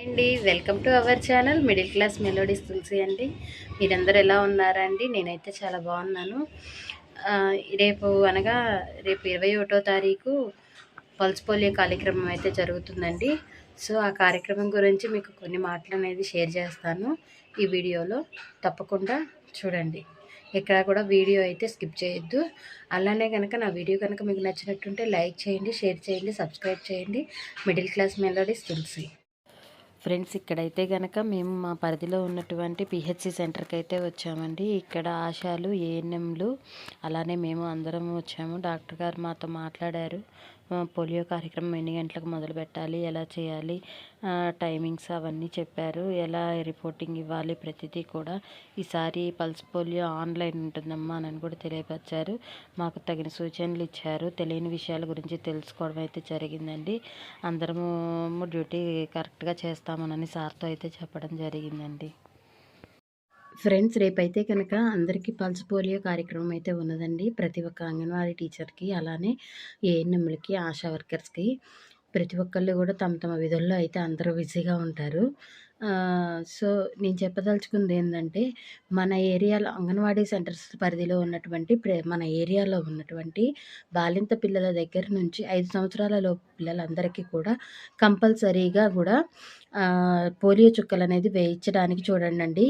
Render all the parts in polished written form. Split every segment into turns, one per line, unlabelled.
అండి welcome to our channel middle class melodies Tulasi అండి. మీరందరూ ఎలా ఉన్నారండి? నేనైతే చాలా బాగున్నాను. రేపు అనగా రేపు 21వ తారీఖు పల్స్ పోలియో కార్యక్రమం అయితే జరుగుతుందండి. సో ఆ కార్యక్రమం గురించి మీకు కొన్ని మాటలు అనేది షేర్ చేస్తాను ఈ వీడియోలో. తప్పకుండా చూడండి, ఎక్కడ కూడా వీడియో అయితే స్కిప్ చేయొద్దు. అలానే కనుక నా వీడియో కనుక మీకు నచ్చినట్టుంటే లైక్ చేయండి, షేర్ చేయండి, సబ్స్క్రైబ్ చేయండి. మిడిల్ క్లాస్ మెలోడీస్ తులసి. ఫ్రెండ్స్, ఇక్కడైతే కనుక మేము మా పరిధిలో ఉన్నటువంటి పిహెచ్సి సెంటర్కి అయితే వచ్చామండి. ఇక్కడ ఆశాలు, ఏఎన్ఎంలు అలానే మేము అందరం వచ్చాము. డాక్టర్ గారు మాతో మాట్లాడారు. పోలియో కార్యక్రమం ఎన్ని గంటలకు మొదలు పెట్టాలి, ఎలా చేయాలి, టైమింగ్స్ అవన్నీ చెప్పారు. ఎలా రిపోర్టింగ్ ఇవ్వాలి, ప్రతిదీ కూడా. ఈసారి పల్స్ పోలియో ఆన్లైన్ ఉంటుందమ్మా అని కూడా తెలియపరిచారు. మాకు తగిన సూచనలు ఇచ్చారు. తెలియని విషయాల గురించి తెలుసుకోవడం అయితే జరిగిందండి. అందరము డ్యూటీ కరెక్ట్గా చేస్తామనని సార్తో అయితే చెప్పడం జరిగిందండి. ఫ్రెండ్స్, రేపైతే కనుక అందరికీ పల్స్ పోలియో కార్యక్రమం అయితే ఉన్నదండి. ప్రతి ఒక్క అంగన్వాడీ టీచర్కి, అలానే ఏఎన్ఎంలకి, ఆశా వర్కర్స్కి, ప్రతి ఒక్కళ్ళు కూడా తమ తమ విధుల్లో అయితే అందరూ బిజీగా ఉంటారు. సో నేను చెప్పదలుచుకుంది ఏంటంటే, మన ఏరియాలో అంగన్వాడీ సెంటర్స్ పరిధిలో ఉన్నటువంటి మన ఏరియాలో ఉన్నటువంటి బాలింత పిల్లల దగ్గర నుంచి 5 సంవత్సరాల లోపు పిల్లలందరికీ కూడా కంపల్సరీగా కూడా పోలియో చుక్కలు అనేది వేయించడానికి చూడండి.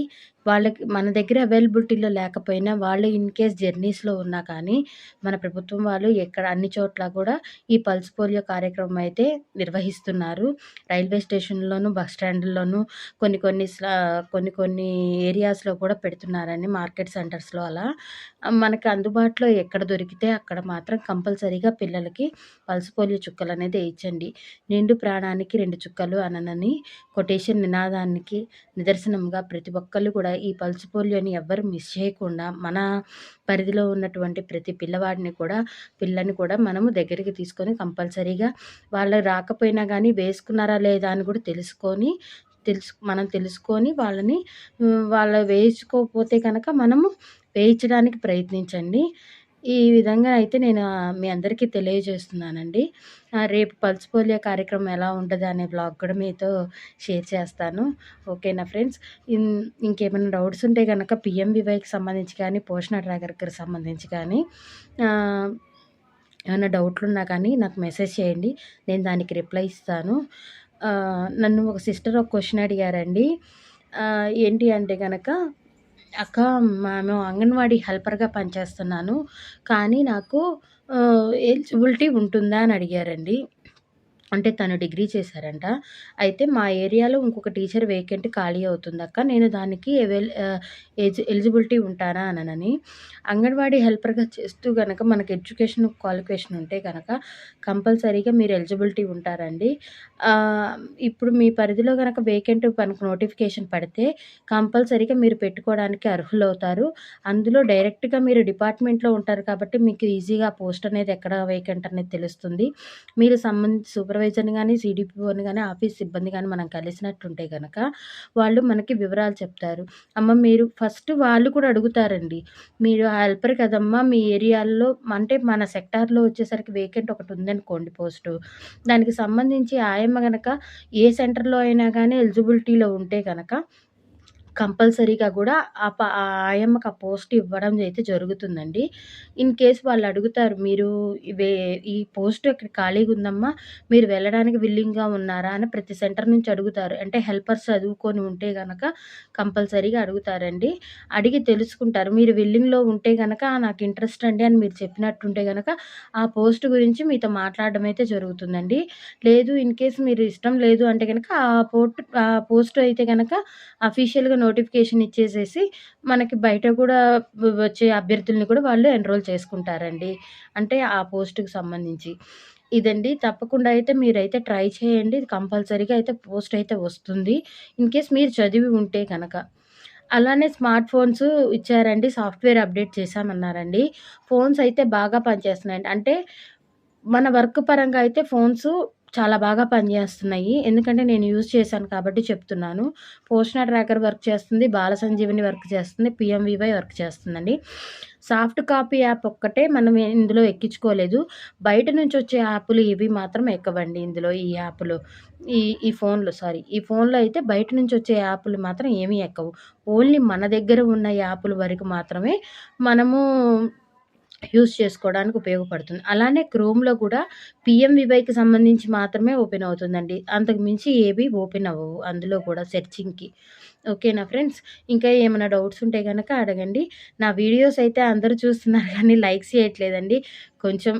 వాళ్ళకి మన దగ్గర అవైలబిలిటీలో లేకపోయినా, వాళ్ళు ఇన్కేస్ జర్నీస్లో ఉన్నా కానీ మన ప్రభుత్వం వాళ్ళు ఎక్కడ అన్ని చోట్ల కూడా ఈ పల్స్ పోలియో కార్యక్రమం అయితే నిర్వహిస్తున్నారు. రైల్వే స్టేషన్లోను, బస్ స్టాండ్లోను, కొన్ని ఏరియాస్లో కూడా పెడుతున్నారండి. మార్కెట్ సెంటర్స్లో అలా మనకి అందుబాటులో ఎక్కడ దొరికితే అక్కడ మాత్రం కంపల్సరీగా పిల్లలకి పల్స్ పోలియో చుక్కలు అనేది వేయించండి. నిండు ప్రాణానికి 2 చుక్కలు అననని కొటేషన్ నినాదానికి నిదర్శనంగా ప్రతి ఒక్కళ్ళు కూడా ఈ పల్స్ పోలియోని ఎవ్వరు మిస్ చేయకుండా మన పరిధిలో ఉన్నటువంటి ప్రతి పిల్లని కూడా మనము దగ్గరికి తీసుకొని కంపల్సరీగా వాళ్ళు రాకపోయినా కానీ వేసుకున్నారా లేదా అని కూడా మనం తెలుసుకొని వాళ్ళు వేయించుకోకపోతే కనుక మనము వేయించడానికి ప్రయత్నించండి. ఈ విధంగా అయితే నేను మీ అందరికీ తెలియజేస్తున్నానండి. రేపు పల్స్ పోలియో కార్యక్రమం ఎలా ఉంటుంది అనే బ్లాగ్ కూడా మీతో షేర్ చేస్తాను. ఓకేనా ఫ్రెండ్స్? ఇంకేమైనా డౌట్స్ ఉంటే కనుక పిఎంవివైకి సంబంధించి కానీ, పోషణ ట్రాకర్కి సంబంధించి కానీ ఏమైనా డౌట్లు ఉన్నా కానీ నాకు మెసేజ్ చేయండి. నేను దానికి రిప్లై ఇస్తాను. నన్ను ఒక సిస్టర్ ఒక క్వశ్చన్ అడిగారండి. ఏంటి అంటే కనుక, అక్క మేము అంగన్వాడీ హెల్పర్గా పనిచేస్తున్నాను, కానీ నాకు ఎలిజిబిలిటీ ఉంటుందా అని అడిగారండి. అంటే తను డిగ్రీ చేశారంట. అయితే మా ఏరియాలో ఇంకొక టీచర్ వేకెంట్ ఖాళీ అవుతుందక్క, నేను దానికి ఎలిజిబిలిటీ ఉంటానా అనని. అంగన్వాడీ హెల్పర్గా చేస్తూ గనక మనకి ఎడ్యుకేషన్ క్వాలిఫికేషన్ ఉంటే కనుక కంపల్సరీగా మీరు ఎలిజిబిలిటీ ఉంటారండి. ఇప్పుడు మీ పరిధిలో కనుక వేకెంట్ మనకు నోటిఫికేషన్ పడితే కంపల్సరీగా మీరు పెట్టుకోవడానికి అర్హులవుతారు. అందులో డైరెక్ట్గా మీరు డిపార్ట్మెంట్లో ఉంటారు కాబట్టి మీకు ఈజీగా పోస్ట్ అనేది ఎక్కడ వేకెంట్ అనేది తెలుస్తుంది. మీరు సూపర్వైజర్ని కానీ, సిడిపిఓని కానీ, ఆఫీస్ సిబ్బంది కానీ మనం కలిసినట్టుంటే కనుక వాళ్ళు మనకి వివరాలు చెప్తారు. అమ్మ మీరు ఫస్ట్ వాళ్ళు కూడా అడుగుతారండి, మీరు హెల్పర్ కదమ్మా, మీ ఏరియాలో అంటే మన సెక్టార్లో వచ్చేసరికి వేకెంట్ ఒకటి ఉందనుకోండి పోస్టు, దానికి సంబంధించి ఆయమ్మ గనక ఏ సెంటర్లో అయినా కానీ ఎలిజిబిలిటీలో ఉంటే కనుక కంపల్సరీగా కూడా ఆయమ్మకి ఆ పోస్ట్ ఇవ్వడం అయితే జరుగుతుందండి. ఇన్ కేస్ వాళ్ళు అడుగుతారు, మీరు ఈ పోస్ట్ ఇక్కడ ఖాళీగా ఉందమ్మా, మీరు వెళ్ళడానికి విల్లింగ్గా ఉన్నారా అని ప్రతి సెంటర్ నుంచి అడుగుతారు. అంటే హెల్పర్స్ చదువుకొని ఉంటే కనుక కంపల్సరీగా అడుగుతారండి. అడిగి తెలుసుకుంటారు. మీరు విల్లింగ్లో ఉంటే కనుక నాకు ఇంట్రెస్ట్ అండి అని మీరు చెప్పినట్టుంటే కనుక ఆ పోస్ట్ గురించి మీతో మాట్లాడడం అయితే జరుగుతుందండి. లేదు ఇన్ కేస్ మీరు ఇష్టం లేదు అంటే కనుక ఆ పోస్ట్ అయితే కనుక అఫీషియల్‌గా నోటిఫికేషన్ ఇచ్చేసేసి మనకి బయట కూడా వచ్చే అభ్యర్థుల్ని కూడా వాళ్ళు ఎన్రోల్ చేసుకుంటారండి. అంటే ఆ పోస్ట్‌కి సంబంధించి. ఇదండి. తప్పకుండా అయితే మీరైతే ట్రై చేయండి. కంపల్సరీగా అయితే పోస్ట్ అయితే వస్తుంది. ఇన్‌కేస్ మీరు చదివి ఉంటే కనుక. అలానే స్మార్ట్ ఫోన్స్ ఇచ్చారండి. సాఫ్ట్‌వేర్ అప్డేట్ చేశామన్నారండి. ఫోన్స్ అయితే బాగా పనిచేస్తున్నాయండి. అంటే మన వర్క్ పరంగా అయితే ఫోన్స్ చాలా బాగా పనిచేస్తున్నాయి. ఎందుకంటే నేను యూజ్ చేశాను కాబట్టి చెప్తున్నాను. పోషణ ట్రాకర్ వర్క్ చేస్తుంది. బాల సంజీవని వర్క్ చేస్తుంది. పీఎంవీవై వర్క్ చేస్తుందండి. సాఫ్ట్ కాపీ యాప్ ఒక్కటే మనం ఇందులో ఎక్కించుకోలేదు. బయట నుంచి వచ్చే యాపులు ఇవి మాత్రం ఎక్కవండి ఇందులో ఈ యాప్‌లో. ఈ ఈ ఫోన్‌లో సారీ. ఈ ఫోన్‌లో అయితే బయట నుంచి వచ్చే యాపులు మాత్రం ఏమీ ఎక్కవు. ఓన్లీ మన దగ్గర ఉన్న యాపుల వరకు మాత్రమే మనము యూజ్ చేసుకోవడానికి ఉపయోగపడుతుంది. అలానే క్రోమ్‌లో కూడా పీఎంవీవైకి సంబంధించి మాత్రమే ఓపెన్ అవుతుందండి. అంతకు మించి ఏవి ఓపెన్ అవ్వవు అందులో కూడా సెర్చింగ్‌కి. ఓకేనా ఫ్రెండ్స్. ఇంకా ఏమైనా డౌట్స్ ఉంటే గనక అడగండి. నా వీడియోస్ అయితే అందరూ చూస్తున్నారు కానీ లైక్స్ చేయట్లేదండి. కొంచెం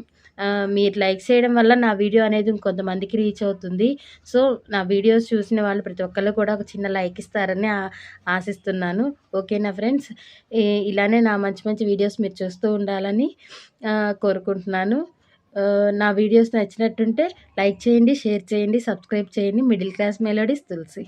మీరు లైక్స్ చేయడం వల్ల నా వీడియో అనేది ఇంకొంతమందికి రీచ్ అవుతుంది. సో, నా వీడియోస్ చూసిన వాళ్ళు ప్రతి ఒక్కళ్ళు కూడా ఒక చిన్న లైక్ ఇస్తారని ఆశిస్తున్నాను. ఓకేనా ఫ్రెండ్స్. ఇలానే నా మంచి మంచి వీడియోస్ మీరు చూస్తూ ఉండాలని కోరుకుంటున్నాను. నా వీడియోస్ నచ్చినట్టుంటే లైక్ చేయండి, షేర్ చేయండి, సబ్స్క్రైబ్ చేయండి. మిడిల్ క్లాస్ మెలోడీస్ తులసి.